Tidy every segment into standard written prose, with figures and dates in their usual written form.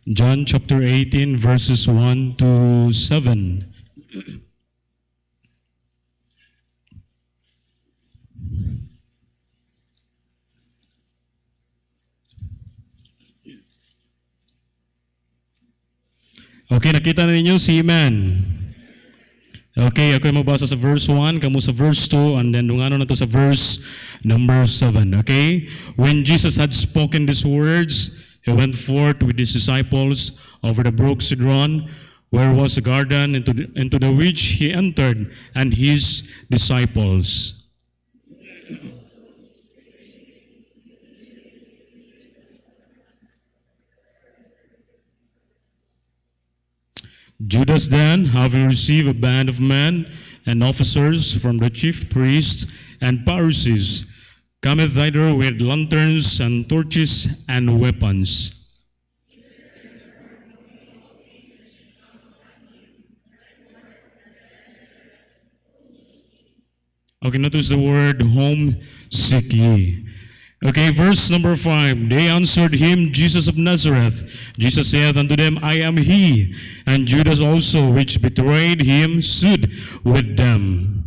John chapter 18 verses 1 to 7. Okay, nakita na ninyo si Iman. Okay, ako yung magbasa sa verse 1, kamu sa verse 2, and then dungano na to sa verse number 7. Okay? When Jesus had spoken these words, he went forth with his disciples over the brook Cedron, where was a garden, into the which he entered, and his disciples. Judas then, having received a band of men and officers from the chief priests and Pharisees, cometh thither with lanterns and torches and weapons. Okay, notice the word home seek ye. Okay, verse number 5. They answered him, Jesus of Nazareth. Jesus saith unto them, I am he. And Judas also, which betrayed him, stood with them.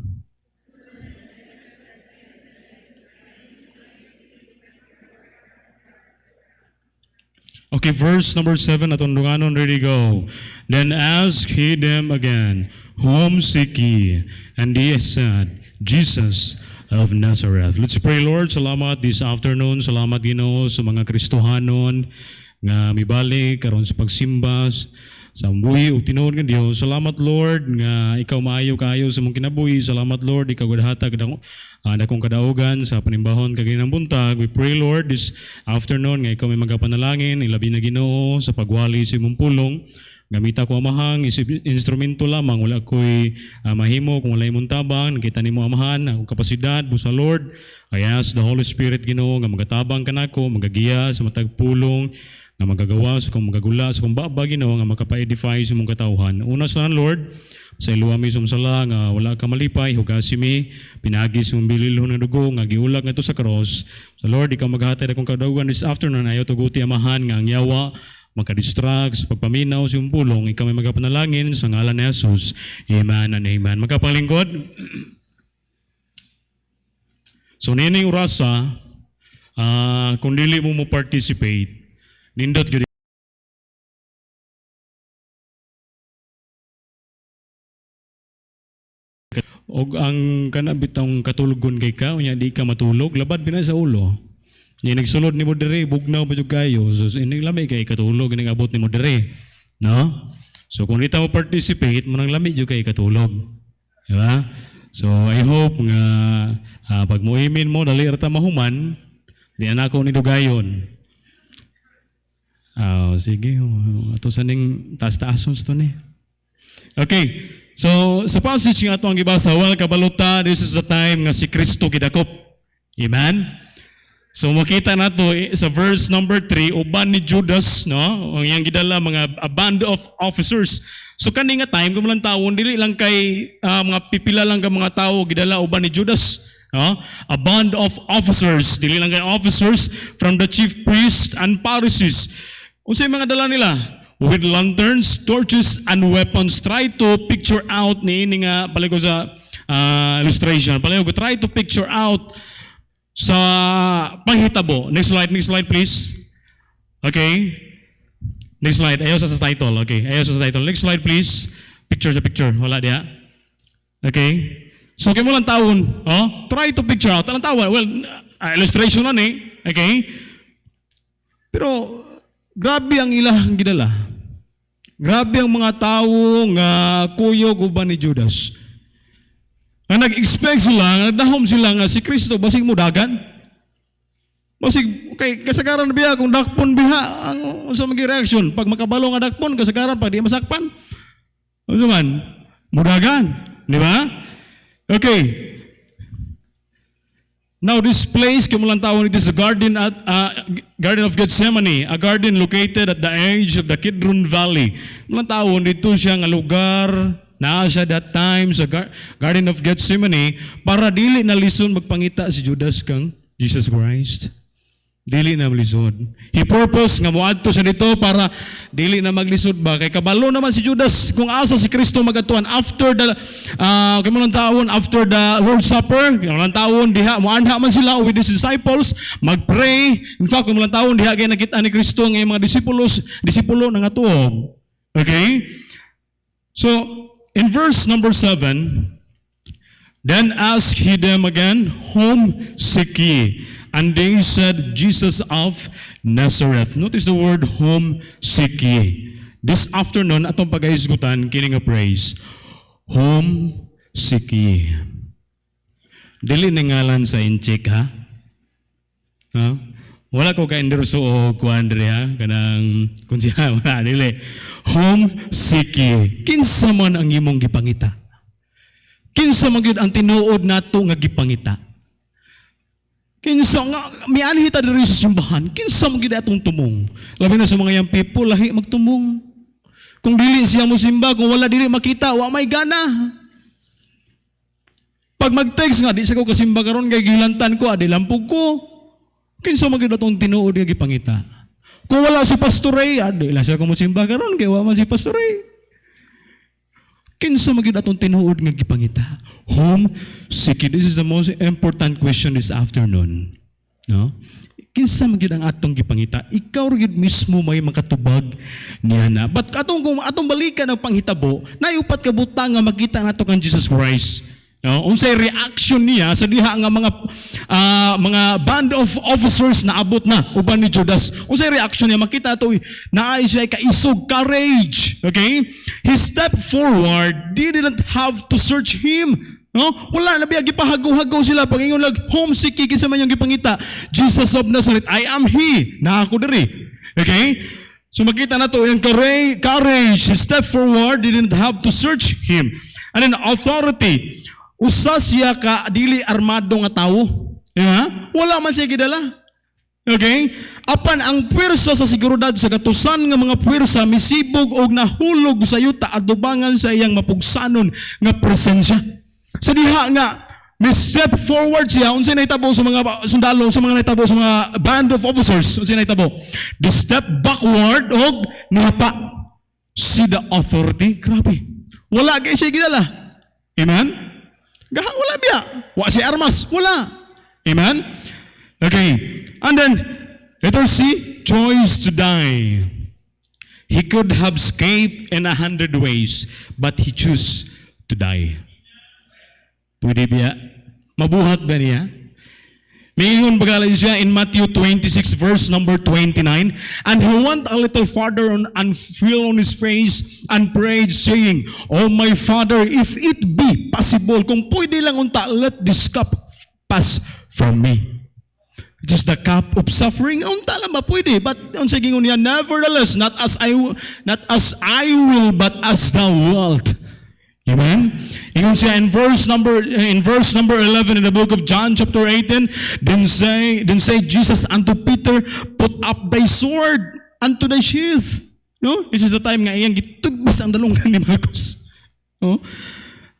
Okay, verse number 7, atong dunganon, ready go. Then asked he them again, whom seek ye? And they said, Jesus of Nazareth. Let's pray, Lord. Salamat this afternoon. Salamat, Ginoo, sa mga Kristohanon nga mibalik karon sa pagsimba sa buhi ug tinuod nga Dios. Salamat, Lord, nga ikaw maayo kaayo sa mong kinabuhi. Salamat, Lord, ikaw gadahatag dakong kadaugan sa panimbahon kaginang buntag. We pray, Lord, this afternoon nga ikaw may magapanalangin, ilabi na Ginoo sa pagwali sa imong pulong. Gamita ko amahang instrumento lamang, wala ko'y mahimo kung wala imong tabang, nakita nimo amahan, akong kapasidad, busa Lord. I ask the Holy Spirit, Ginoo, nga magatabang ka nako, magagiya sa matag pulong, nga magagawa sa kong magagula, sa kong baba, Ginoo, nga makapa-edify sa mong katauhan. Una sa Lord, sa iluwami sumsala, nga wala ka malipay, hugasi mi, pinagi sa mong bililhon ng dugo, nga giulag nga to sa cross. So Lord, ikaw maghatid akong kadaugan this afternoon, ayaw tuguti amahan, nga ang yawa, magka-distract sa pagpaminaw sa iyong pulong, ikaw may magapanalangin sa ngalan ni Jesus. Amen and amen. Magkapanglingkod. So, nining urasa, kung dili mo participate, nindot yun. Og ang kanabitang katulgon kay ka, unya di ka matulog, labad bina sa ulo. Yung nagsulod ni mo dire, bugnaw pa kayo. So, ining lamig kay katulog, ining abot ni mo dire. No? So, kung dito mo participate, manang lamig yung kay katulog. Diba? So, I hope nga pag muimin mo, dali rata mahuman, di anako ni dugayon. Sige, ito saning taas-taason sa ito ni. Okay. So, sa passage nga ito ang gibasa, wal kabaluta, this is the time nga si Kristo kidakop. Amen? So makita nato sa verse number 3, uban ni Judas, no? Ang iyang gidala mga a band of officers. So kani nga time kung lang tawo dili lang kay mga pipila lang ka mga tawo gidala uban ni Judas, no? A band of officers, dili lang kay officers from the chief priests and Pharisees. Unsay mga dala nila? With lanterns, torches and weapons. Try to picture out ni nga balik ko sa illustration. Balik ko try to picture out sa panghitabo. Next slide please. Okay. Next slide. Ayaw sa title. Okay. Ayaw sa title. Next slide please. Picture sa picture. Wala diya. Okay. So, kaya mo lang taon. Oh, try to picture out. Talang taon. Well, illustration lang eh. Okay. Pero, grabe ang ilang gidala. Grabe ang mga tao nga kuyog uban ni Judas. Nga nag-expect sila, nagdahom sila nga si Kristo, basig mo dagan. Basig, kay kasagaran na biya, kung dakpon biha, ang sa mga reaction, pag makabalo nga dakpon, kasagaran pa, di masakpan. Ano man? Mudagan. Di ba? Okay. Now this place, kumulang tawag, it is a garden at Garden of Gethsemane, a garden located at the edge of the Kidron Valley. Kumulang tawag, dito siya nga lugar, naa siya that time sa Garden of Gethsemane para dili na lison magpangita si Judas kang Jesus Christ. Dili na maglisod. He purpose nga moadto siya dito para dili na maglisod ba. Kay kabalo naman si Judas kung asa si Kristo magatuan after the kamo lang taon after the Lord's Supper, kamo lang taon diha moanha man sila with his disciples magpray. In fact, kamo lang taon diha kay nakita ni Kristo nga mga disipulo nangatuog. Okay? So, in verse number 7, then asked he them again, whom seek ye? And they said, Jesus of Nazareth. Notice the word, whom seek ye. This afternoon, atong pag-aisgutan, kini nga praise, whom seek ye. Dili ningalan sa inchik, ha? Ha? Wala ko ka-endorso o kuandre, ha? Kanang, kung siya, wala, dili. Whom seek ye. Kinsa man ang imong gipangita. Kinsa man gyud ang tinuod nato nga gipangita. Kinsa nga mianhi ta diri sa simbahan, kinsa man gyud atong tumong. Labi na sa mga young people lahi magtumong. Kung dili siya mo simba, kung wala dili makita, wa may gana. Pag mag-text nga di sa ko kasimba karon kay gilantan ko, adi lampog ko. Kinsa man gyud atong tinuod nga gipangita. Kung wala si Pastor Ray, adi la siya ko mo simba karon kay wa man si Pastor Ray. Kinsa man gyud atong tinuod nga gipangita. Whom seek ye? This is the most important question this afternoon. No? Kinsa man gyud ang atong gipangita? Ikaw ra gyud mismo may makatubag niya na. But atong balikan ang panghitabo, nayupat ka butang nga makita nato kang Jesus Christ. No, unsay reaction niya sa diha nga mga band of officers na abot na uban ni Judas. Unsay reaction niya makita to naay siya kaisog, courage. Okay? He stepped forward, didn't have to search him. No? Wala na biya gipahago-hago sila pagingon lag homesick kinsa man yung gipangita. Jesus of Nazareth, I am he. Na ako diri. Okay? So makita na to yung courage. He stepped forward, didn't have to search him. And then authority. Usa siya ka dili armado nga tawo. Yeah? Wala man siya gidala. Okay? Apan ang pwersa sa seguridad sa gatusan nga mga pwersa misibog og nahulog sa yuta adubangan sa iyang mapugsanon nga presensya. Sa diha nga step forward siya unsay nahitabo sa mga sundalo, sa mga nahitabo sa mga band of officers, unsay nahitabo? The step backward og nihapa. See the authority. Grabe. Wala kay siya gidala. Amen? Wala biya. Wa si armas. Wala. Amen? Okay. And then, letter C, choice to die. He could have escaped in 100 ways, but he chose to die. Pwede biya? Mabuhat ba niya? Mayroon bagalay siya in Matthew 26 verse number 29. And he went a little farther and fell on his face and prayed saying, Oh my Father, if it be possible, kung pwede lang unta, let this cup pass from me. Just the cup of suffering, unta lang ba pwede? But unsa gingon niya, nevertheless, not as I will, but as thou wilt. Amen. Ingon siya in verse number 11 in the book of John chapter 18, then say Jesus unto Peter, put up thy sword unto thy sheath. No? This is the time nga iyang gitugbas ang dalungan ni Marcos. No?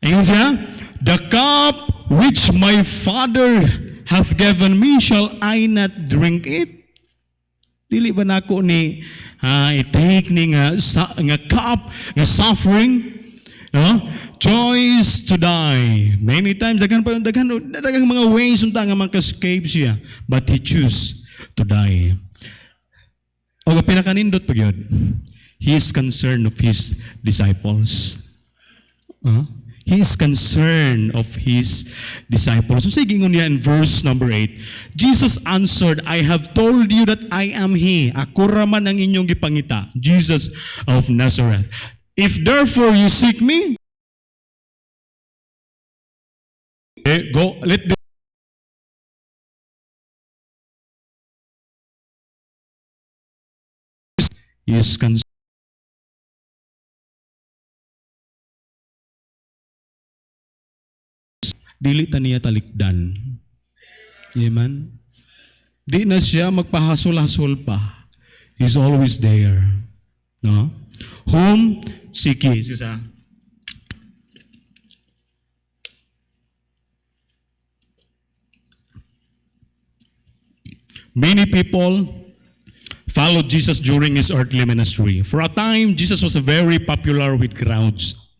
Ingon siya, the cup which my Father hath given me, shall I not drink it? Dili ba nako ni i-take ni nga cup nga suffering? No? Choice to die. Many times, daghang mga ways unta nga maka-escape siya. But he choose to die. O pinakanindot pa yun, he is concerned of his disciples. He is concerned of his disciples. So sige niya in verse number 8, Jesus answered, I have told you that I am he. Ako raman ang inyong gipangita, Jesus of Nazareth. If therefore you seek me, go, let the is concerned. Dili ta niya talikdan. Amen? Di na siya magpahasol-hasol pa. He's always there. No? Whom seek ye? Sisa. Many people followed Jesus during his earthly ministry. For a time, Jesus was very popular with crowds.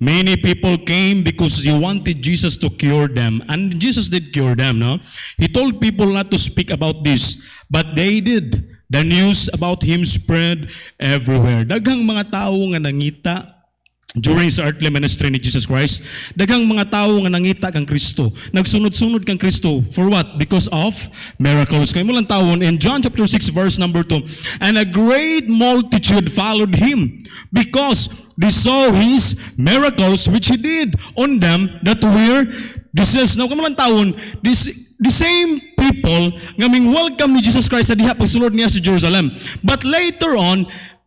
Many people came because they wanted Jesus to cure them. And Jesus did cure them, no? He told people not to speak about this, but they did. The news about him spread everywhere. Daghang mga tao nga nangita during sa earthly ministry ni Jesus Christ. Daghang mga tao nga nangita kang Kristo. Nagsunod-sunod kang Kristo. For what? Because of miracles. Kaya mo lang tawon in John chapter 6 verse number 2. And a great multitude followed him because they saw his miracles which he did on them that were diseased. Now, kamo lang tawon, the same people nga ming welcome ni Jesus Christ sa diha pagsulod niya sa Jerusalem. But later on,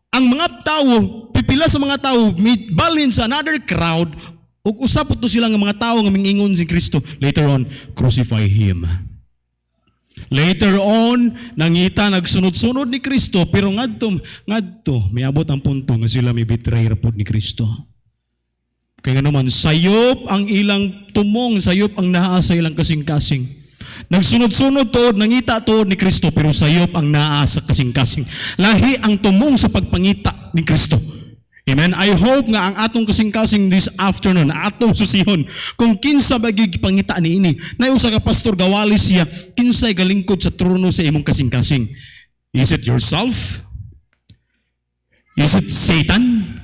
ang mga tao, pipila sa mga tao, balhin sa another crowd, ug usapot to sila nga mga tao nga mingingon si Kristo. Later on, crucify him. Later on, nangita, nagsunod-sunod ni Kristo, pero ngadto, may abot ang punto nga sila may betray rapod ni Kristo. Kaya naman, sayop ang ilang tumong, sayop ang naa sa ilang kasing-kasing. Nagsunod-sunod tood, nangita tood ni Kristo, pero sayop ang naa sa kasing-kasing. Lahi ang tumong sa pagpangita ni Kristo. Amen. I hope nga ang atong kasing-kasing this afternoon, atong susihon, kung kinsa ba gyud pangita niini. Nay usa ka pastor gawali siya, kinsay galingkod sa trono sa imong kasing-kasing. Is it yourself? Is it Satan?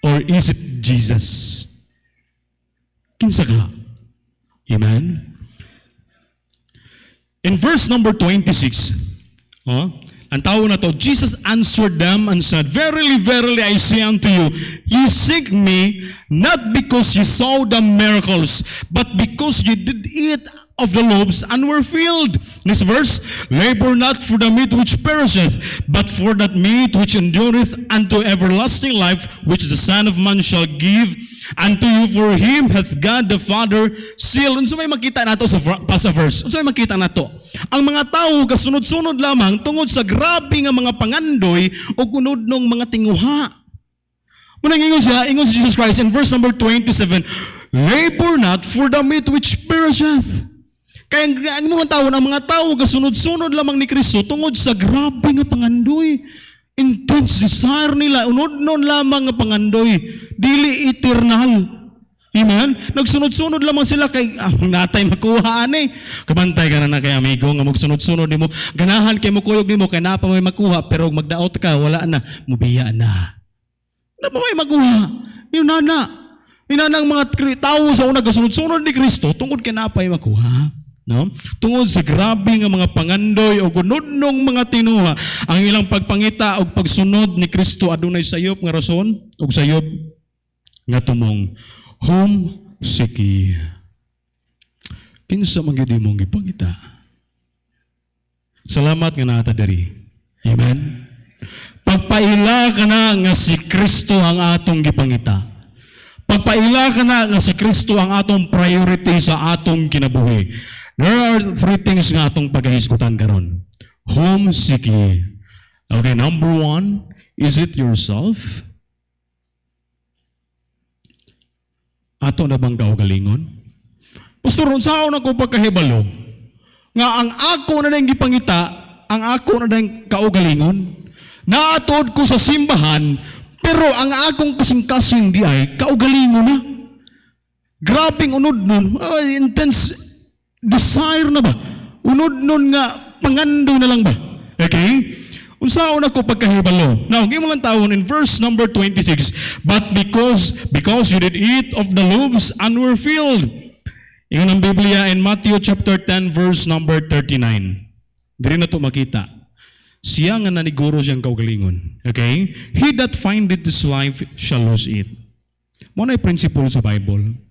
Or is it Jesus? Kinsa ka? Amen. In verse number 26, ang tao na to, Jesus answered them and said, Verily, verily, I say unto you, ye seek me not because ye saw the miracles, but because ye did eat of the loaves and were filled. Next verse, labor not for the meat which perisheth, but for that meat which endureth unto everlasting life, which the Son of Man shall give unto you. For him hath God the Father sealed. Unsa may makita nato sa verse? Unsa may makita nato? Ang mga tao kasunod-sunod lamang tungod sa grabe nga mga pangandoy o kunudnong mga tinguha. Munang ingon si Jesus Christ in verse number 27, labor not for the meat which perisheth. Kaya ang mga tao, ang mga tao kasunod-sunod lamang ni Kristo tungod sa grabe nga pangandoy. Intense desire nila, unod-non lamang nga pangandoy, dili eternal. Amen? Nagsunod-sunod lamang sila kay natay makuha ani. Kabantay ka na kay amigo nga magsunod-sunod nimo. Ganahan kay mo kuyog nimo kay napa may makuha pero magdaot ka wala na, mubiya na. Napa may makuha? Yun na. Inanang mga tao sa una kasunod-sunod ni Kristo tungod kay napa may makuha. No? Tungod sa grabe nga mga pangandoy o gunodnong mga tinuha, ang ilang pagpangita o pagsunod ni Kristo adunay sayop nga rason o sayop nga tumong homesicky. Kinsa man gyud imong gipangita? Salamat nga naata diri. Amen. Pagpaila ka na nga si Kristo ang atong gipangita. Pagpaila ka na nga si Kristo ang atong priority sa atong kinabuhi. There are three things nga atong paghahisgutan karon. Homesicky. Okay, number one, is it yourself? Ato na bang kaugalingon? Pastor, unsaon ako pagkahibalo? Nga ang ako na nang gipangita, ang ako na nang kaugalingon, naatod ko sa simbahan, pero ang akong kasing-kasing di ay kaugalingon na. Grabing unod nun, intense desire na ba? Unod nun nga, pangando na lang ba? Okay? Unsaon ako pagkahibalo? Now, gimo lang tawon in verse number 26, but because you did eat of the loaves and were filled. Ingon ang Biblia in Matthew chapter 10 verse number 39. Diri na to makita. Siya nga naniguro siyang kaugalingon. Okay? He that findeth his life shall lose it. Mo na principle sa Bible.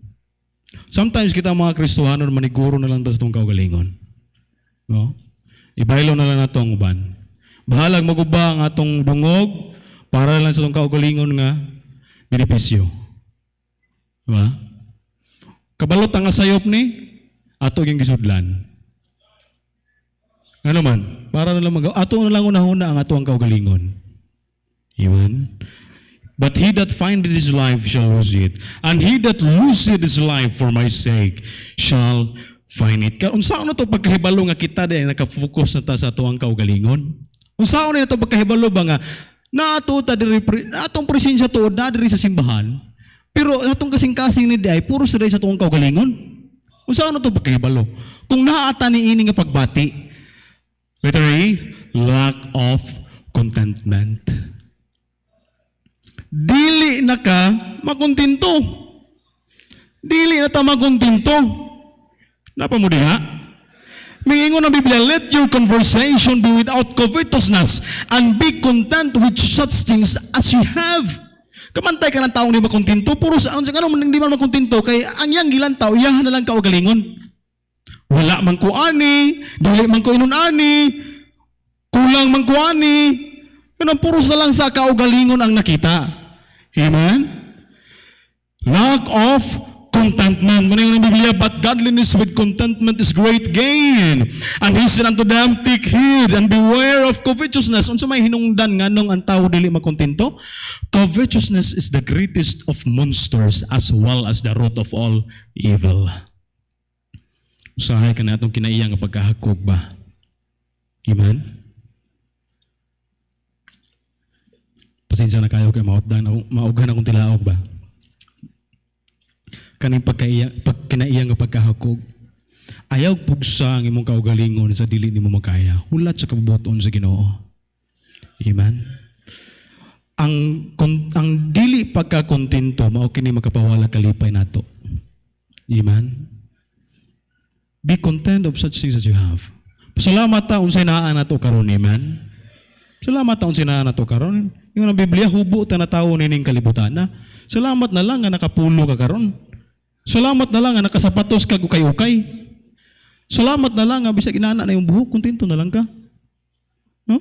Sometimes kita mga Kristohanon maniguro na lang ta sa itong kaugalingon. No? Ibaylo na lang nato ang uban. Bahalag maguba ang atong dungog para lang sa itong kaugalingon nga benepisyo. Diba? Kabalot ang asayop ni ato yung gisudlan. Ano man? Para na lang ato na lang unahuna ang ato ang kaugalingon. Amen? But he that findeth his life shall lose it, and he that loseth his life for my sake shall finite ka. Unsaon na to pagkahibalo nga kita din naka-focus na ta sa atuang kaugalingon? Unsaon na to pagkahibalo ba nga naato ta diri atong presensya tuod na diri sa simbahan, pero atong kasing-kasing ni day puro sa sa tuong kaugalingon? Unsaon na to pagkahibalo? Kung naata ni ini nga pagbati, letter A, lack of contentment. Dili na ka makontento. Dili na ta makontento. Napa mo diha? Mingingon ang Biblia, let your conversation be without covetousness and be content with such things as you have. Kamantay ka ng taong di makontento, puro sa ano man di man makontento, kay ang yang gilantaw, iyahan na lang kaugalingon. Wala man ko ani, dili man ko inon ani, kulang man ko ani, kanang puro sa lang sa kaugalingon ang nakita. Amen? Lack of contentment. Manayong ng Biblia, but godliness with contentment is great gain. And he said unto them, take heed and beware of covetousness. Unsa may hinungdan nganong ang tao dili makontento? Covetousness is the greatest of monsters as well as the root of all evil. Usahay ka na itong kinaiyang nga pagkahakog ba? Amen? Pasensya na kayo kay maugan akong tilaog ba? Kaning pagkinaiyang nga pagkahakog. Ayaw pugsa ang imong kaugalingon sa dili nimo makaya. Hulat sa kabubuton sa Ginoo. Amen. Ang dili pagkakontento mao kini makapawala kalipay nato. Amen. Be content of such things as you have. Salamat ta unsay naa nato karon, amen. Salamat ta unsay naa nato karon. Ingon ang Biblia, hubo ta na tawo nining kalibutan na. Salamat na lang nga nakapulo ka karon. Salamat na lang nga nakasapatos ka ukay-ukay. Salamat na lang nga bisag inana na yung buhok, kontento na lang ka. No?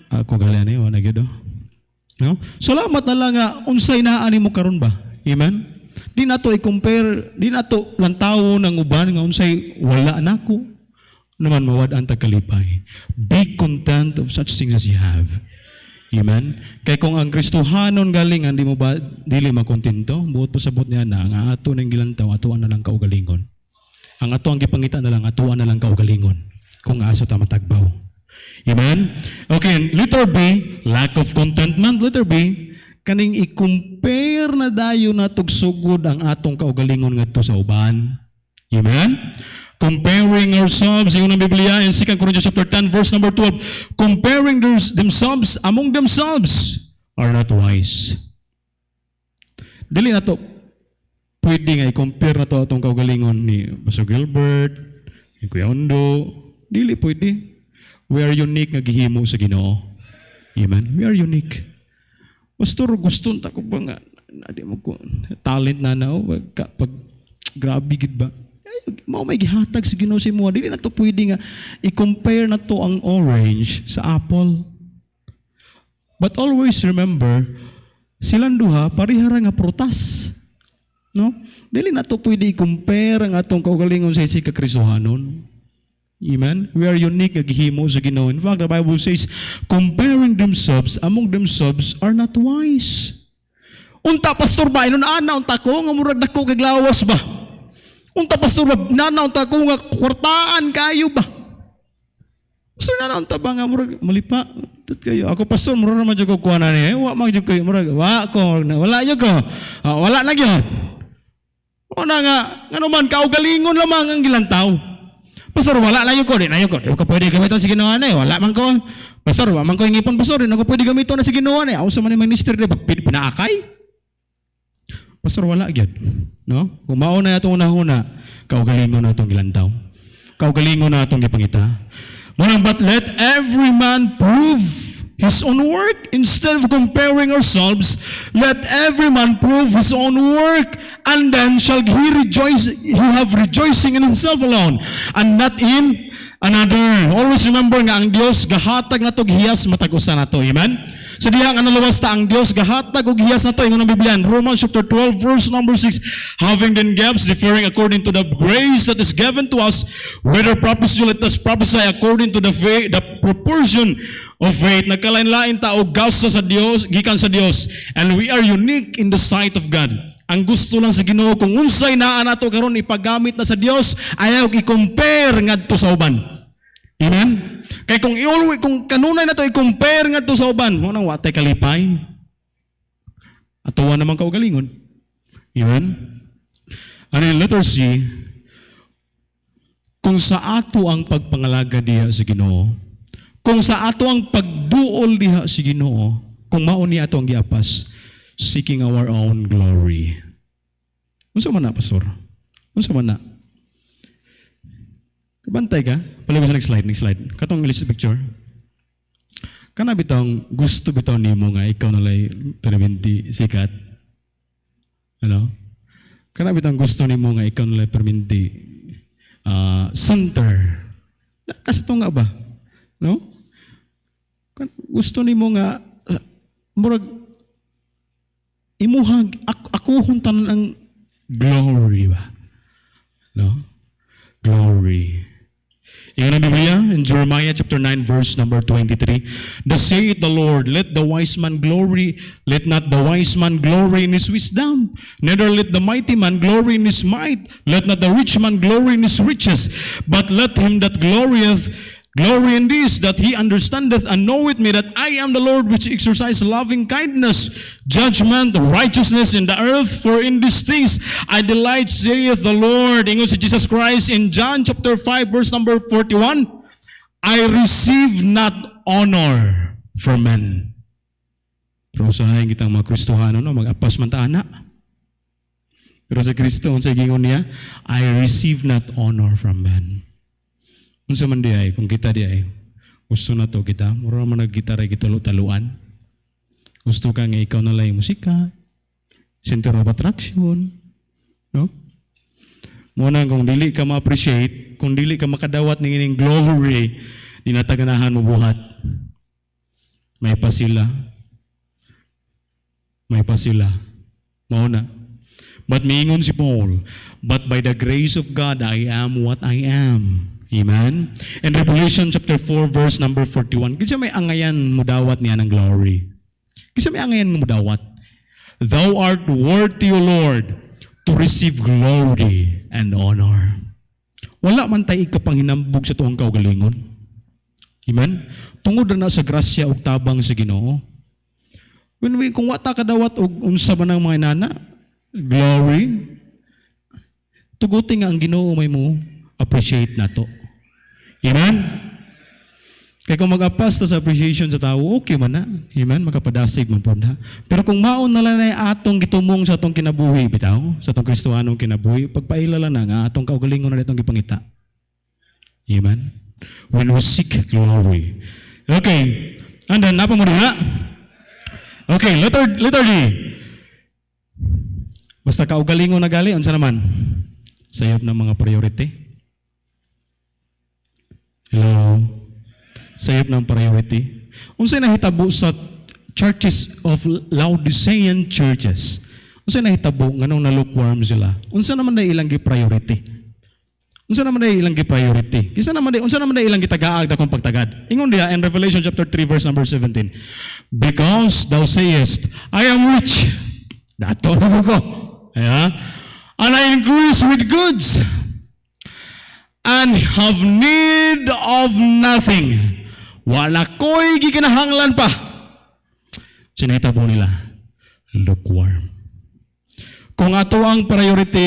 Ako galing na yun, nagyo do. No? Salamat na lang nga unsay naani mo karon ba? Amen? Di na to i-compare, di na to lantawo ng uban nga unsay wala nako. Naman mawad-an tagkalipay. Be content of such things as you have. Amen? Kaya kung ang Kristohanon galing, hindi mo ba dili makontento? Buot pasabot niya na, ang ato ng gilantaw, atuan na lang kaugalingon. Ang ato ang gipangita na lang, atuan na lang kaugalingon. Kung aso ta matagbaw. Amen? Okay, letter B, lack of contentment. Letter B, kaning i-compare na dayo na tugsugod ang atong kaugalingon ngadto sa uban. Amen? Comparing ourselves, yung ng Biblia in 2 Corinthians chapter 10, verse number 12, comparing themselves among themselves are not wise. Dili na to, pwede nga i-compare na to atong kaugalingon ni Pastor Gilbert, ni Kuya Ondo. Dili pwede. We are unique nga gihimo sa Ginoo. Amen? We are unique. Pastor, gusto ta ko ba nga, di mo ko, talent na pag grabe gid ba? Mao may gihatag sa Ginoo sa imo. Dili na to pwede nga i-compare na to ang orange sa apple. But always remember, silang duha parihara nga prutas. No? Dili na to pwede i-compare ang atong kaugalingon sa isig ka Kristohanon. Amen? We are unique nga gihimo sa Ginoo. In fact, the Bible says, comparing themselves among themselves are not wise. Unta pastor ba inon ana unta ko nga murag dako kay lawas ba? Unta pastor ba nanaw ta ko nga kwartaan kayo ba? Pastor nanaw ta ba nga murag malipa tut kayo. Ako pastor murag man jud ko kuana ni. Wa man jud kayo murag wa ko wala jud ko. Wala na gyud. Una nga ngano man kaugalingon lamang ang gilantaw. Pastor wala na jud ko, di na jud ko. Di ko pwede gamiton sa Ginoo ani. Wala man ko. Pastor wa man ko ngipon pastor, di na ko pwede gamiton na sa Ginoo ani. Ausa man ni minister di pinaakay. Pastor, wala gyud, no? Kung mao na atong una-una, kaugalingon na atong gilantaw. Kaugalingon na atong gipangita. But let every man prove his own work instead of comparing ourselves. Let every man prove his own work, and then shall he have rejoicing in himself alone, and not in another. Always remember nga ang Dios gahatag nato gihiyas matag usa nato. Amen? So diha nga naluwas ta ang Dios gahatag og hiyas nato ingon ang Biblia Romans chapter 12 verse number 6, having then gifts differing according to the grace that is given to us, whether prophecy, let us prophesy according to the faith, the proportion of faith. Nagkalain-lain ta og gawsa sa Dios gikan sa Dios, and we are unique in the sight of God. Ang gusto lang sa Ginoo kung unsay naa nato karon ipagamit na sa Dios, ayaw i-compare ngadto sa uban. Amen. Kay kung kanunay nato i-compare ngadto sa uban, mo nang watay kalipay. Atuwa naman kaugalingon. Amen. Ano yung letter C? Kung sa ato ang pagpangalaga diha sa Ginoo, kung sa ato ang pagduol diha sa Ginoo, kung mao ni ato ang giapas, seeking our own glory. Unsa man na, pastor? Unsa man na? Kabantay ka? Palibas sa next slide. Katong list picture. Kana bitang gusto bitaw nimo nga ikaw nalay perminti sikat. Ano? Kana bitang gusto nimo nga ikaw nalay perminti center. Kasi to nga ba? No? Kana gusto nimo nga murag imuhag akuhon tanan ang glory ba? No? Glory. Ingon ang Biblia in Jeremiah chapter 9 verse number 23. Thus saith the Lord, let the wise man glory, let not the wise man glory in his wisdom, neither let the mighty man glory in his might, let not the rich man glory in his riches, but let him that glorieth glory in this, that he understandeth and knoweth me, that I am the Lord which exercise loving kindness, judgment, righteousness in the earth. For in these things I delight, saith the Lord. Ingon si Jesus Christ in John chapter 5 verse number 41, I receive not honor from men. Pero usahayin kitang mga Kristohano, no? Mag-apas man ta ana. Pero sa Kristo, sa gingon niya, I receive not honor from men. Unsa man di ay, kung kita di ay, gusto na to kita, mura man nag-gitara gitalo-taluan. Gusto ka nga ikaw na lang musika, center of attraction, no? Muna kung dili ka ma-appreciate, kung dili ka makadawat ng ining glory, dinataganahan mo buhat. May pa sila. Mauna. But miingon si Paul, but by the grace of God, I am what I am. Amen? In Revelation chapter 4 verse number 41, kasi may angayan mo dawat niya ng glory. Kasi may angayan mo dawat. Thou art worthy, O Lord, to receive glory and honor. Wala man tayo ikapanghinambog sa tuwang kaugalingon. Amen? Tungod na sa grasya o tabang sa Ginoo. Kung wata ka dawat o unsa man ang mga nana, glory, tuguti nga ang Ginoo may mo appreciate na to. Amen? Kaya kung mag-apas sa appreciation sa tao, okay man na. Amen? Makapadasig man po na. Pero kung maon na lang na atong gitumong sa atong kinabuhi, bitaw, sa atong Kristohanong kinabuhi, pagpailala na nga, atong kaugalingon na itong gipangita. Amen? When we seek glory. Okay. And then, napa mo na? Okay, letter D. Basta kaugalingon na gali, unsa naman? Sayop ng mga priority. Hello? Sayop ng priority. Unsay nahitabo sa churches of Laodicean churches? Unsay nahitabo nganong na lukewarm sila? Unsa naman na ilang gi-priority? Unsa naman na ilang gi-priority? Unsa naman na ilang gitagaag dakong pagtagad? Ingon diha in Revelation chapter 3 verse number 17. Because thou sayest, I am rich. Dato na ko. Yeah? And I increase with goods. And have need of nothing. Wala ko'y gikinahanglan pa. Sinita po nila, lukewarm. Kung ato ang priority,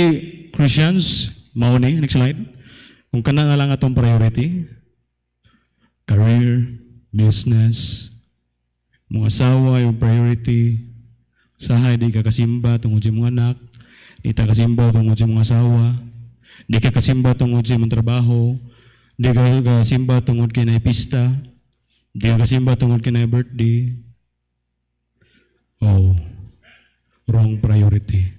Christians, mauni, next slide. Kung kana na lang atong priority, career, business, mga asawa yung priority, sahay di ka kasimba tungod sa mga anak, di ka kasimba tungod sa mga asawa, di ka kasimba tungod sa mga trabaho, di ka kasimba tungod kay na pista, di ka kasimba tungod kay na birthday. Oh, wrong priority.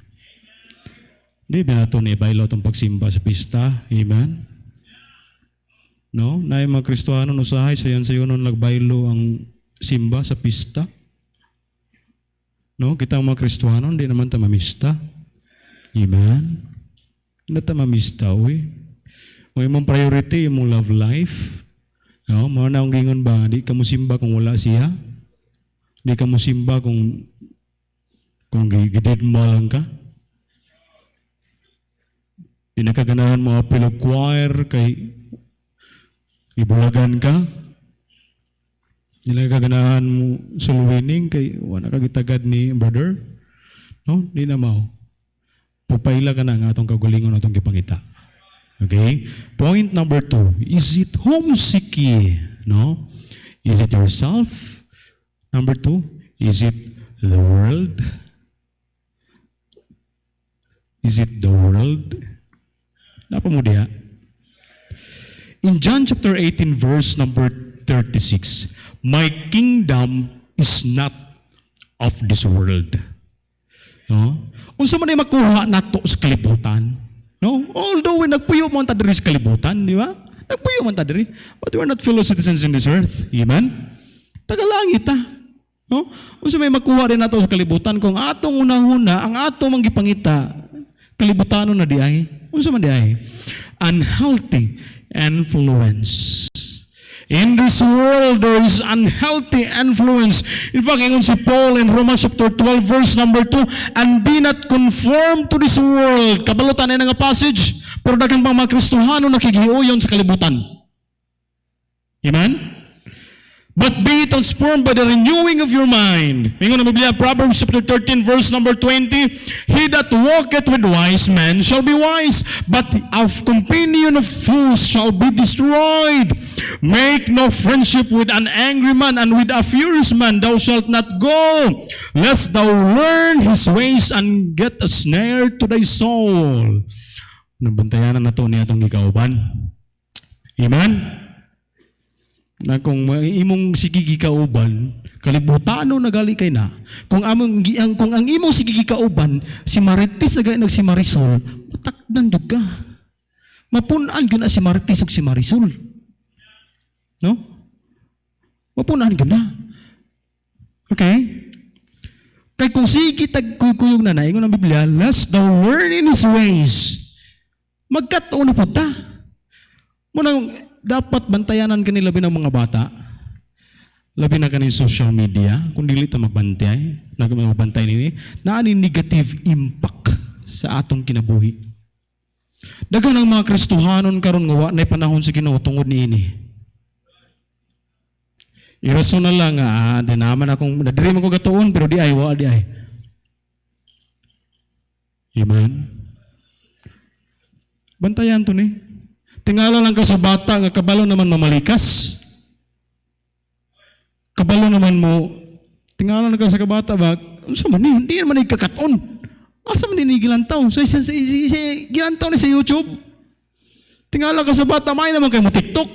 Di ba nato ni baylo itong pagsimba sa pista? Amen? No? Na yung mga Kristohano no sahay, sayon nun nagbaylo ang simba sa pista. No? Kita ang mga Kristohano, hindi naman ta mamista. Amen? Hindi ta mamista, uy. O yung priority, yung love life. No? Mga naong gingon ba, di ka mo simba kung wala siya? Di ka mo simba kung gidid mo lang ka? Di nakaganahan mo appeal of choir kay ibulagan ka. Di nakaganahan mo soul winning kay wala ka gitagad ni brother. No, di na mao. Pupaila ka na nga atong kagulingon atong gipangita. Okay? Point number 2, is it homesick? No? Is it yourself? Number 2, is it the world? Is it the world? Napa mo diha? In John chapter 18 verse number 36, my kingdom is not of this world. No? Unsa man ay makuha nato sa kalibutan? No? Although nagpuyo man ta diri sa kalibutan, di ba? Nagpuyo man ta diri, but we are not fellow citizens in this earth. Amen? Tagalangit ta. No? Unsa may makuha rin nato sa kalibutan kung atong unahuna ang ato mang gipangita kalibutanon na di ay. Unsa man di ay? Unhealthy influence. In this world, there is unhealthy influence. In fact, ingon si Paul in Romans chapter 12, verse number 2, and be not conformed to this world. Kabalutan na nga passage, pero daghang pang mga Kristohano nakigiuyon sa kalibutan. Amen? But be transformed by the renewing of your mind. Ingon na Biblia, Proverbs chapter 13, verse number 20, he that walketh with wise men shall be wise, but of companion of fools shall be destroyed. Make no friendship with an angry man, and with a furious man thou shalt not go, lest thou learn his ways and get a snare to thy soul. Nabantayan na to niya itong gikauban. Amen? Na kung imong sigigi kauban, kalibutano nagali kay na. Kung ang imong sigigi kauban, si Marites agay nag si Marisol, matakdan jud ka. Mapunan gyud na si Marites ug si Marisol. No? Mapunan gyud na. Okay? Kay kung sige tagkuyog na ingon ang Biblia, lest thou learn in his ways. Magkatuon na pud ta. Munang dapat bantayanan kanila labi ng mga bata, labi na kanin social media, kung dili ta magbantay, magbantay nini, na ani negative impact sa atong kinabuhi. Dagan ang mga Kristohanon karon nga wa nay panahon sa Ginoo tungod niini. Irason na lang di naman akong nadiri man ko gatuon pero di ay wa di ay. Amen. Bantayan to ni. Tingala lang ka sa bata, nga kabalo naman mamalikas. Kabalo naman mo, tingala lang ka sa kabata ba, ano man hindi naman ikakaton. Asa man din gilantaw? Sa gilantaw ni sa YouTube. Tingala ka sa bata, may naman kayo mo TikTok.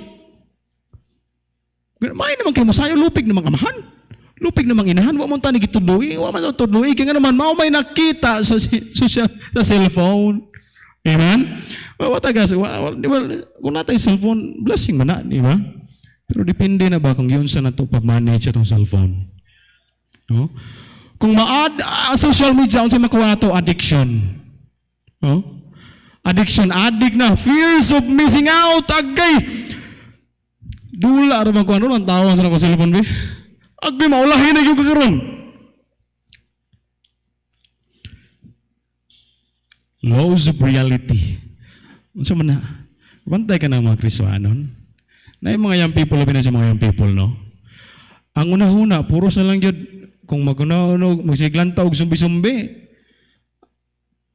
May naman kayo mo sayo, lupig namang amahan. Lupig namang inahan, wa mo tani gitudloy, wa man tudloy, kaya nga naman, mao may nakita sa cellphone. Amen? Watagas, kung natay cellphone, blessing man na, di ba? Pero depende na ba kung yun sa nato pag-manage itong cellphone. No? Kung social media, kung sa makuha na ito, addiction. No? Addiction, addict na, fears of missing out, agay. Dula, ano magkuha nun, ang tawang sa nako cellphone, be? Agay, maulahin na yung kakaroon. Laws of reality. Unsa man na? Bantay ka na mga Kristohanon. Na yung mga young people, labi na sa mga young people, no? Ang una-una, puros na lang yun, kung magsiglantaw og sumbi-sumbi,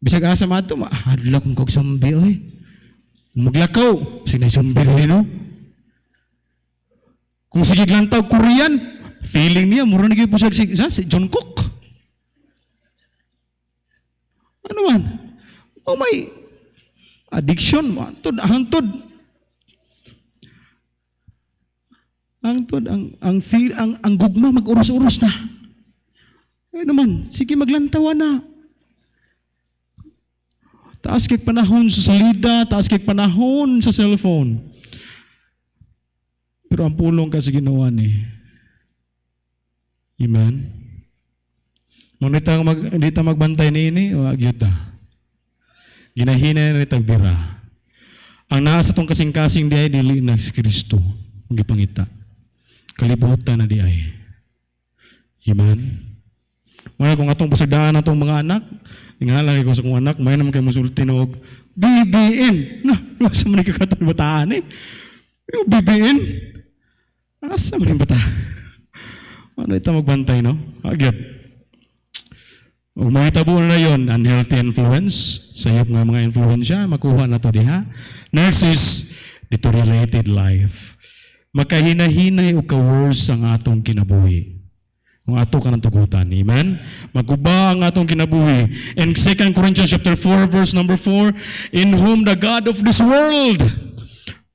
bisag asa mato, mahadla kong kog sumbi, oy. Maglakaw, sinay sumbi rin, no? Kung sigiglantaw Korean, feeling niya, mura na po si John Cook. Ano man? Oh, may addiction, hangtod. Ang gugma mag-uros-uros na. Ay naman, sige maglantawa na. Taas kay panahon sa salida, taas kay panahon sa cellphone. Pero ang pulong kasi ginawa ni. Amen? Hindi ta magbantay ni ini, wag yun ta. Ginahina na tagbira. Ang nasa tong kasing-kasing di ay dili na si Kristo. Magipangita. Kalibutan na di ay. Amen? Mga kung atong pasagdaan atong mga anak, tingalay ko sa kong anak, may naman kayo musulti na og BBN. Asa man ikakatong bataan eh. Yung BBN. Asa man yung bataan. Ano ito magbantay, no? Agad. Kung mahitabo na yun, unhealthy influence, sayop nga mga influensya, makuha na to diha. Next is deteriorated life. Makahinahinay o ka-worse ang atong kinabuhi. Kung ato ka ng tugutan. Amen? Magkuba ang atong kinabuhi. In 2 Corinthians chapter 4, verse number 4, in whom the God of this world,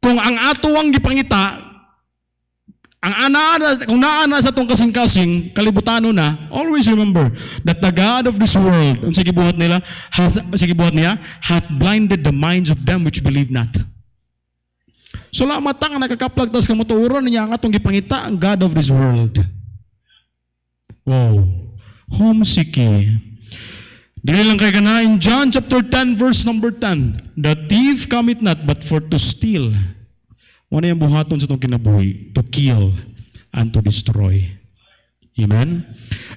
kung ang ato ang gipangita, kung naana sa itong kasing-kasing, kalibutano na, always remember that the God of this world, ang sige buhat niya, hath blinded the minds of them which believe not. So lamat ang nakakaplagtas ka matuuron niya ang atong gipangita, ang God of this world. Wow. Homesick eh. Dili lang kay kana in John chapter 10 verse number 10. The thief cometh not but for to steal. Ano yung buhaton sa itong kinabuhi? To kill and to destroy. Amen?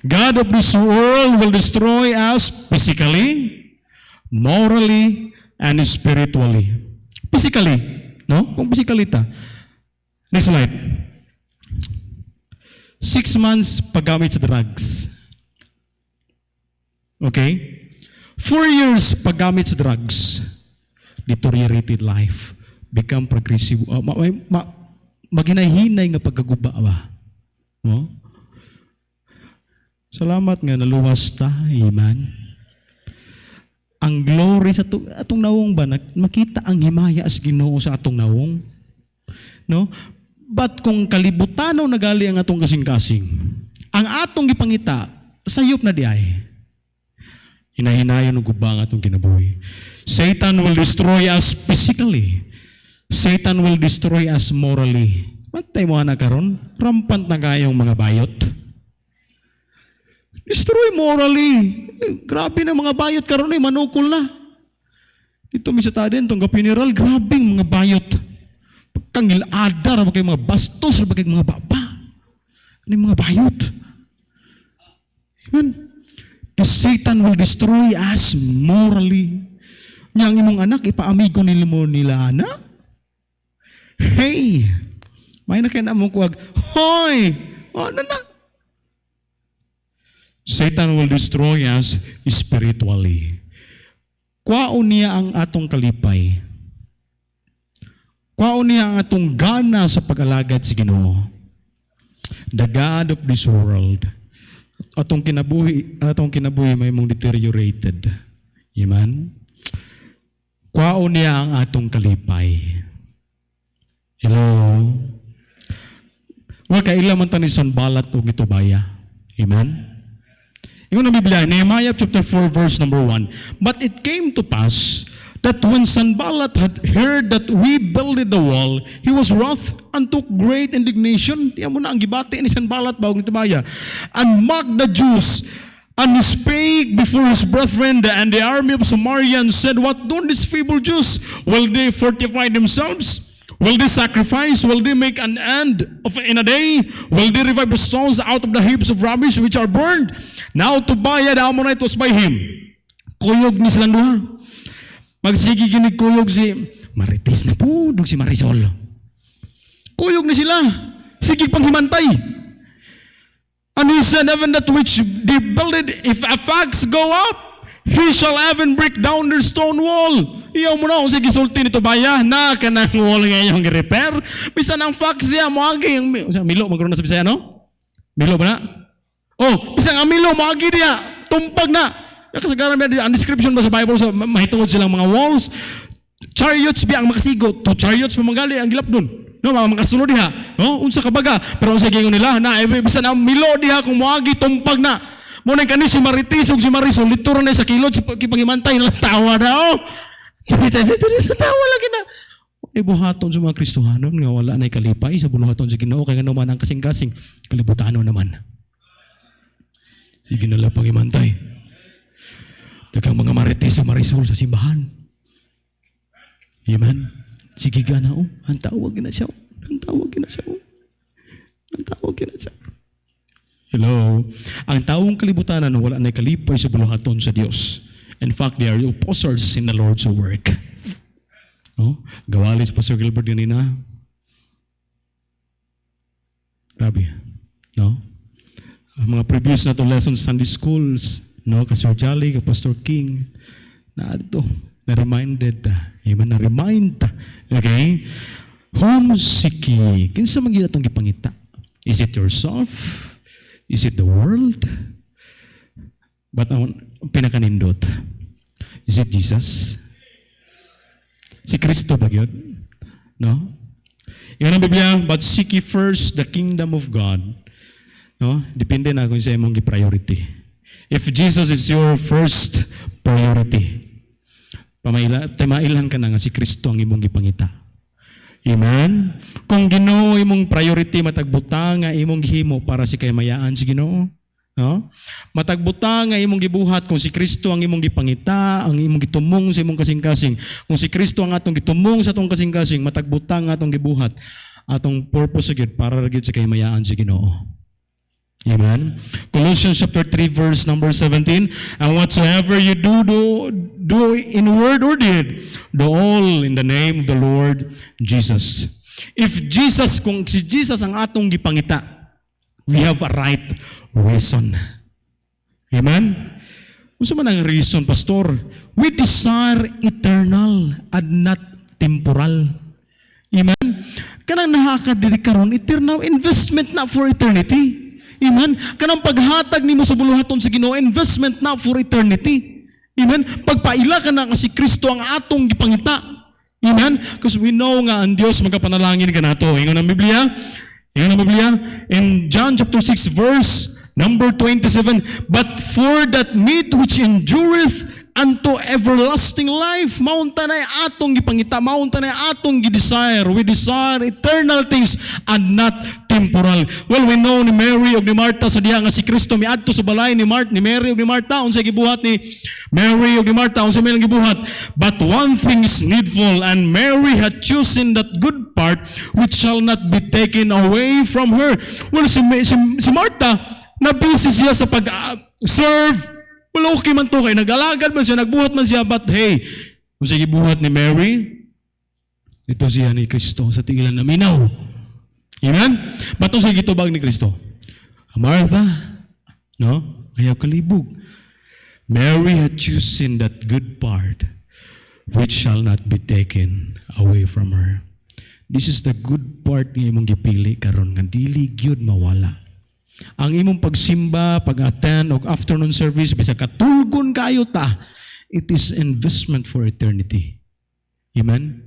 God of this world will destroy us physically, morally, and spiritually. Physically. No? Kung physically ta. Next slide. 6 months paggamit sa drugs. Okay? 4 years paggamit sa drugs. Deteriorated life. Become progressive. Maghinay-hinay nga pagkaguba ba? No? Salamat nga naluwas ta. Amen. Ang glory sa atong nawong ba, makita ang himaya as Ginoo sa atong nawong. No? But kung kalibutanaw nagali ang atong kasing-kasing, ang atong gipangita, sayop na di ay. Hinahinayon ng guba ang atong kinabuhi. Satan will destroy us physically. Satan will destroy us morally. Matay mo na karon, rampant na kayong mga bayot. Destroy morally. Grabe na mga bayot karon ay manukol na. Ito misata din, itong funeral, grabing mga bayot. Pagkangil-adar, kay mga bastos, kay mga baba. Ano yung mga bayot? Amen. The Satan will destroy us morally. Yang imong anak, ipaamigo nila mo nila, anak? Hey! May na kayo na mong kuwag, hoy! Ano na? Satan will destroy us spiritually. Kwaon niya ang atong kalipay. Kwaon niya ang atong gana sa pag-alagad sa Ginoo. The God of this world. Atong kinabuhi may mong deteriorated. Amen? Kwaon niya ang atong kalipay. Hello? Kaila man ta ni Sanballat o Gitubaya. Amen? Yung na Biblia, Nehemiah chapter 4 verse number 1. But it came to pass that when Sanballat had heard that we builded the wall, he was wroth and took great indignation. Tiyan mo na ang gibati ni Sanballat bago Gitubaya. And mocked the Jews. And he spake before his brethren and the army of Samaria and said, what do these feeble Jews? Will they fortify themselves? Will they sacrifice? Will they make an end of in a day? Will they revive the stones out of the heaps of rubbish which are burned? Now Tobiah the Ammonite was by him. Kuyog ni silang duha. Magsigi ginig kuyog si Marites na po, dug si Marisol. Kuyog ni sila. Sige panghimantay. And he said, even that which they builded, if a fax go up, he shall even break down their stone wall. Iyaw mo na kung sige sulti ni Tobiah na kanang wall ngayong repair. Bisa ng fax niya, moagi yung Milo, magkaroon na sa Bisaya, no? Milo ba na? Oh, bisa nga Milo, moagi niya, tumpag na. Kasagaran niya, ang description ba sa Bible, sa mahitungod silang mga walls, chariots biya ang makasigo, to chariots pamagali ang gilap dun. No, makasunod diha. No, unsa kabaga, pero unsa gingon nila na bisa na Milo diha kung moagi tumpag na. Mo nang kani si Marites ug si Marisol lituron na sa kilod si pagimantay na tawa daw. Tawa lagi na. Buhaton sa mga Kristohanon nga wala nay kalipay sa buhaton sa Ginoo kay ngano man ang kasing-kasing kalibutano naman. Sige na lang pangimantay. Daghang mga Marites sa Marisol sa simbahan. Amen. Sige gana ang tawag na siya. Ang tawag na siya. Hello. Ang taong kalibutan wala na kalipay sa buluhaton sa Dios. In fact, they are opposers in the Lord's work. No? Gawalis Pastor Gilbert ganina. Grabe. No? Ang mga previous na to lessons Sunday schools, no, Pastor Jolly, Pastor King, na ito, na-reminded ta. Amen, na-remind ta. Okay? Homesicky. Kinsa man gyud atong gipangita? Is it yourself? Is it the world? But ang pinakanindot, is it Jesus? Si Kristo ba yun? No? Yan ang Biblia, but seek ye first the kingdom of God. No? Depende na kung sa imong gi-priority. If Jesus is your first priority, pamailan ka na nga si Kristo ang imong gipangita. Amen? Kung Ginoo imong priority, matagbutang nga imong gihimo para si kahimayaan si Ginoo. No? Matagbutang nga imong gibuhat kung si Kristo ang imong gipangita, ang imong gitumong sa imong kasing-kasing. Kung si Kristo ang atong gitumong sa atong kasing-kasing, matagbutang nga atong gibuhat, atong purpose gyud para gyud sa kahimayaan si Ginoo. Amen. Colossians chapter 3 verse number 17, and whatsoever you do in word or deed, do all in the name of the Lord Jesus. If Jesus, kung si Jesus ang atong gipangita, we have a right reason. Amen? Unsa man ang reason, Pastor? We desire eternal and not temporal. Amen? Kanang nakakadiri karon, eternal investment na for eternity. Amen? Kanang paghatag nimo sa buluhaton sa Ginoo, investment na for eternity. Amen? Pagpaila ka na nga si Kristo ang atong gipangita. Amen? Because we know nga ang Dios magapanalangin ka nato. Ingon ang Biblia. In John chapter 6 verse number 27, but for that meat which endureth unto everlasting life, maunta na atong gipangita, maunta na atong gidesire. We desire eternal things and not temporal. Well, we know ni Mary ug ni Martha sa diha nga si Kristo miadto sa balay ni Mary ug ni Martha. Unsa gibuhat ni Mary ug ni Martha? Unsa may gibuhat? But one thing is needful, and Mary had chosen that good part which shall not be taken away from her. Well, si Martha, na-busy siya sa pag-serve. Well, okay man to kay nag-alagad man siya, nagbuhat man siya, but hey, kung siya gibuhat ni Mary, ito siya ni Kristo sa tigilan na minaw. Amen? Batong siya gitubag ni Kristo. Martha, no? Ayaw kalibog. Mary had chosen that good part which shall not be taken away from her. This is the good part nga imong gipili karon nga dili gyud mawala. Ang imong pagsimba, pag-attend og afternoon service, bisa katulgon kayo ta, it is investment for eternity. Amen?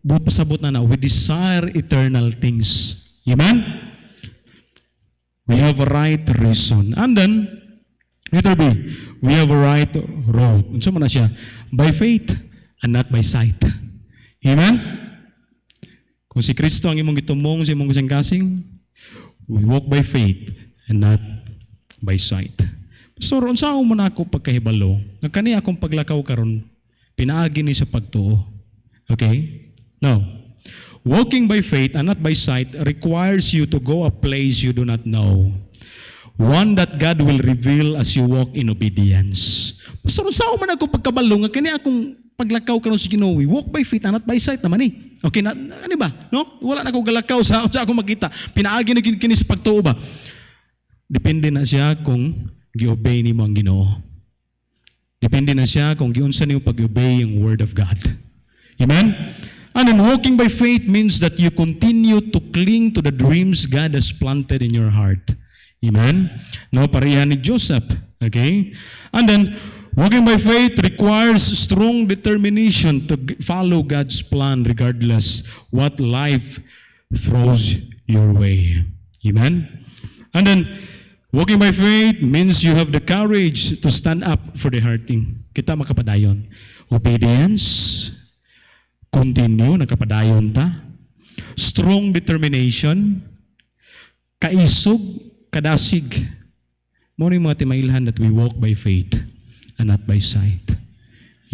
Pasabot na we desire eternal things. Amen? We have a right reason. And then, letter B, we have a right road. Unsa man na siya? By faith and not by sight. Amen? Kung si Kristo ang imong gitumong sa imong kasing-kasing, we walk by faith and not by sight. Pastor, unsa man ako pagkahibalo? Nga kani akong paglakaw karon, pinaagi ni sa pagtuo. Okay? Now, walking by faith and not by sight requires you to go a place you do not know. One that God will reveal as you walk in obedience. Pastor, unsa man ako pagkabalo? Nga kani akong paglakaw karon sa Ginoo, we walk by faith and not by sight naman eh. Okay, ano ba? No? Wala na ako galakaw sa ako makita. Pinaagi na kini sa pagtuo ba? Depende na siya kung gi-obey nimo ang Ginoo. Depende na siya kung giunsa nimo pag-obey ang word of God. Amen? And then walking by faith means that you continue to cling to the dreams God has planted in your heart. Amen? No, pareha ni Joseph. Okay? And then walking by faith requires strong determination to follow God's plan regardless what life throws your way. Amen? And then, walking by faith means you have the courage to stand up for the hurting. Kita makapadayon. Obedience, continue, nakapadayon ta. Strong determination, kaisog, kadasig. Mo ni mga timailhan that we walk by faith and not by sight.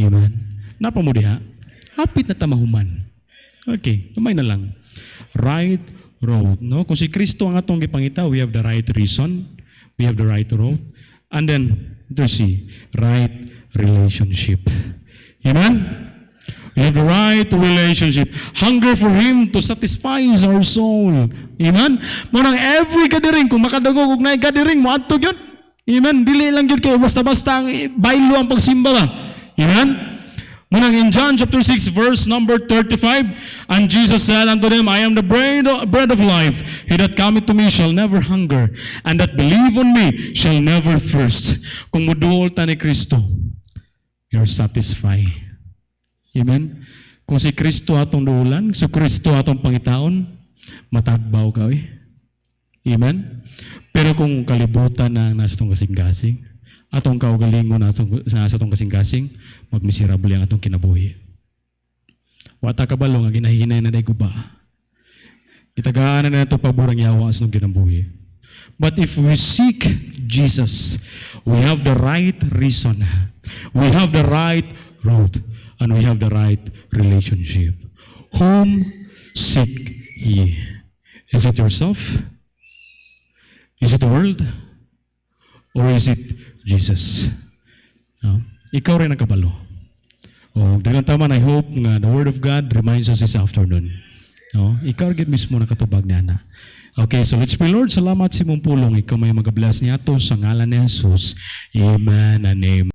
Amen. Napa mo diha? Hapit na tamahuman. Okay, kamay na lang. Right road. No? Kung si Kristo ang atong gipangita, we have the right reason, we have the right road, and then, ito si, right relationship. Amen? We have the right relationship. Hunger for Him to satisfy our soul. Amen? Munang every gathering, kung makadagog og na gathering, mo adto yun. Amen? Dili lang yun kayo, basta-basta ang baylo ang pagsimba ba. Amen? Munang in John chapter 6, verse number 35, and Jesus said unto them, I am the bread of life. He that cometh to me shall never hunger, and that believe on me shall never thirst. Kung muduol ta ni Kristo, you're satisfied. Amen? Kung si Kristo atong duulan, si Kristo atong pangitaon, matagbaw ka eh. Amen? Pero kung kalibutan na nasa itong kasing-kasing, atong kaugalingon sa atong kasing-kasing, magmiserable ang atong kinabuhi. Wata kabalo nga ginahinay na day ko ba? Itagaan na ito paborang yawa sa itong kinabuhi. But if we seek Jesus, we have the right reason. We have the right road. And we have the right relationship. Whom seek ye? Is it yourself? Is it the world? Or is it Jesus? No? Ikaw rin ang kabalo. Dalang taman, I hope nga the Word of God reminds us this afternoon. No? Ikaw rin mismo na katubag niya na. Okay, so let's pray. Lord, salamat sa mong pulong. Ikaw may mag-bless niya to sa ngalan ni Jesus. Amen and amen.